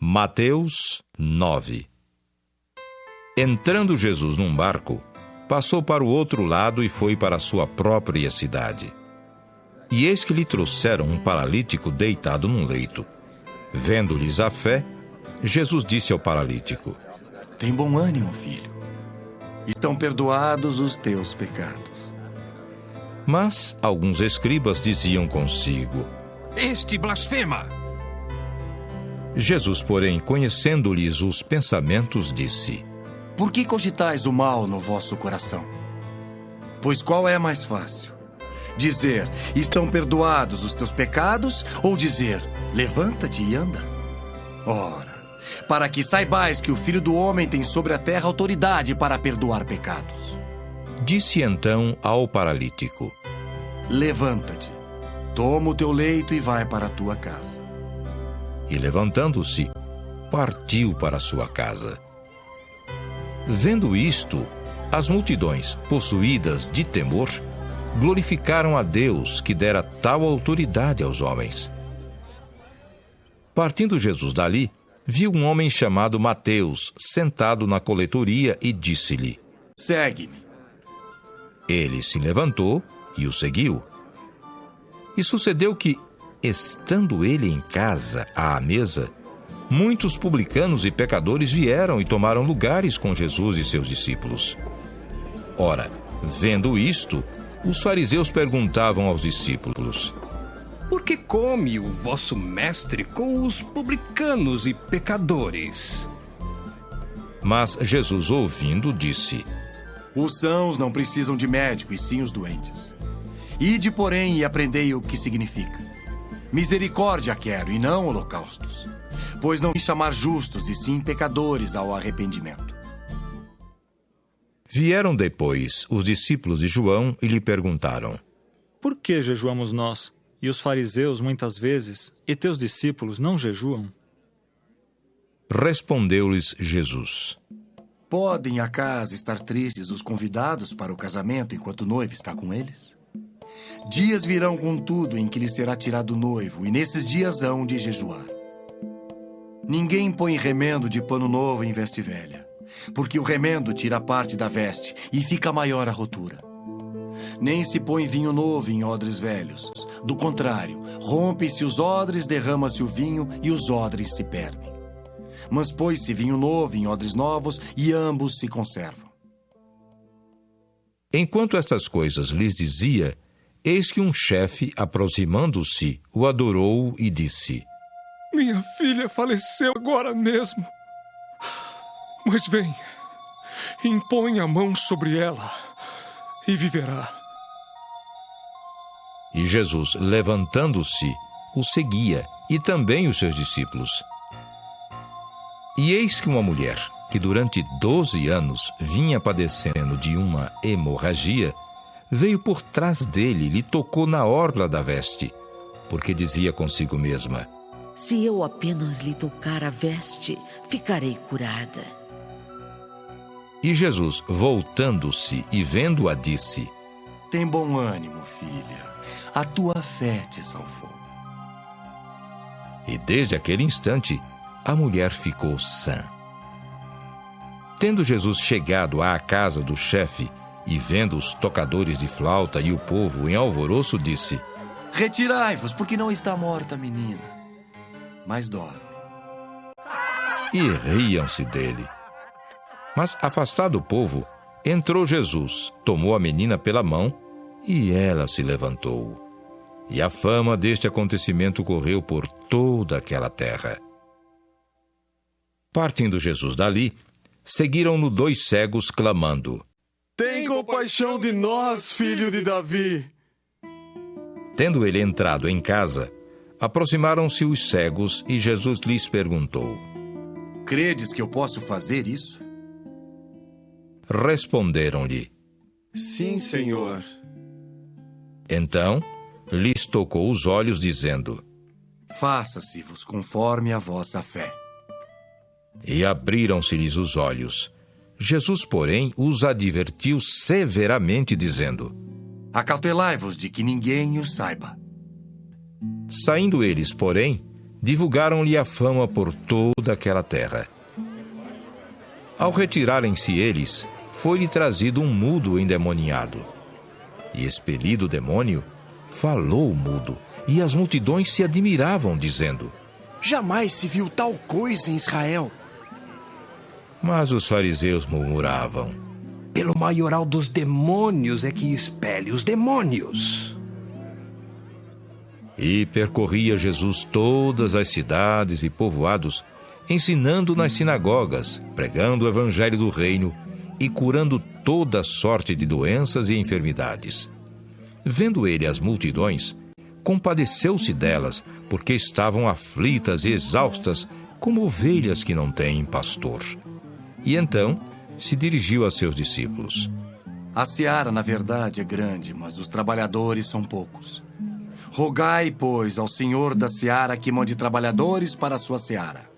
Mateus 9. Entrando Jesus num barco, passou para o outro lado e foi para a sua própria cidade. E eis que lhe trouxeram um paralítico deitado num leito. Vendo-lhes a fé, Jesus disse ao paralítico: Tem bom ânimo, filho. Estão perdoados os teus pecados. Mas alguns escribas diziam consigo: Este blasfema! Jesus, porém, conhecendo-lhes os pensamentos, disse: Por que cogitais o mal no vosso coração? Pois qual é mais fácil? Dizer, estão perdoados os teus pecados, ou dizer, levanta-te e anda? Ora, para que saibais que o Filho do Homem tem sobre a terra autoridade para perdoar pecados. Disse então ao paralítico: Levanta-te, toma o teu leito e vai para a tua casa. E levantando-se, partiu para sua casa. Vendo isto, as multidões, possuídas de temor, glorificaram a Deus que dera tal autoridade aos homens. Partindo Jesus dali, viu um homem chamado Mateus sentado na coletoria e disse-lhe: Segue-me. Ele se levantou e o seguiu. E sucedeu que, estando ele em casa, à mesa, muitos publicanos e pecadores vieram e tomaram lugares com Jesus e seus discípulos. Ora, vendo isto, os fariseus perguntavam aos discípulos: Por que come o vosso mestre com os publicanos e pecadores? Mas Jesus, ouvindo, disse: Os sãos não precisam de médico, e sim os doentes. Ide, porém, e aprendei o que significa. Misericórdia quero, e não holocaustos. Pois não vim chamar justos, e sim pecadores ao arrependimento. Vieram depois os discípulos de João e lhe perguntaram: Por que jejuamos nós, e os fariseus muitas vezes, e teus discípulos não jejuam? Respondeu-lhes Jesus: Podem, acaso, estar tristes os convidados para o casamento enquanto o noivo está com eles? Dias virão, contudo, em que lhes será tirado o noivo, e nesses dias hão de jejuar. Ninguém põe remendo de pano novo em veste velha, porque o remendo tira parte da veste e fica maior a rotura. Nem se põe vinho novo em odres velhos. Do contrário, rompe-se os odres, derrama-se o vinho e os odres se perdem. Mas põe-se vinho novo em odres novos e ambos se conservam. Enquanto estas coisas lhes dizia, eis que um chefe, aproximando-se, o adorou e disse: Minha filha faleceu agora mesmo. Mas vem, impõe a mão sobre ela e viverá. E Jesus, levantando-se, o seguia, e também os seus discípulos. E eis que uma mulher, que durante 12 anos vinha padecendo de uma hemorragia, veio por trás dele e lhe tocou na orla da veste, porque dizia consigo mesma: Se eu apenas lhe tocar a veste, ficarei curada. E Jesus, voltando-se e vendo-a, disse: Tem bom ânimo, filha. A tua fé te salvou. E desde aquele instante, a mulher ficou sã. Tendo Jesus chegado à casa do chefe, e vendo os tocadores de flauta e o povo em alvoroço, disse: Retirai-vos, porque não está morta a menina, mas dorme. E riam-se dele. Mas, afastado o povo, entrou Jesus, tomou a menina pela mão, e ela se levantou. E a fama deste acontecimento correu por toda aquela terra. Partindo Jesus dali, seguiram-no 2 cegos, clamando: Tem compaixão de nós, filho de Davi. Tendo ele entrado em casa, aproximaram-se os cegos e Jesus lhes perguntou: Credes que eu posso fazer isso? Responderam-lhe: Sim, Senhor. Então, lhes tocou os olhos, dizendo: Faça-se-vos conforme a vossa fé. E abriram-se-lhes os olhos. Jesus, porém, os advertiu severamente, dizendo: Acautelai-vos de que ninguém o saiba. Saindo eles, porém, divulgaram-lhe a fama por toda aquela terra. Ao retirarem-se eles, foi-lhe trazido um mudo endemoniado. E expelido o demônio, falou o mudo, e as multidões se admiravam, dizendo: Jamais se viu tal coisa em Israel. Mas os fariseus murmuravam: Pelo maioral dos demônios é que expele os demônios. E percorria Jesus todas as cidades e povoados, ensinando nas sinagogas, pregando o evangelho do reino e curando toda sorte de doenças e enfermidades. Vendo ele as multidões, compadeceu-se delas, porque estavam aflitas e exaustas, como ovelhas que não têm pastor. E então se dirigiu a seus discípulos: A seara, na verdade, é grande, mas os trabalhadores são poucos. Rogai, pois, ao Senhor da seara que mande trabalhadores para a sua seara.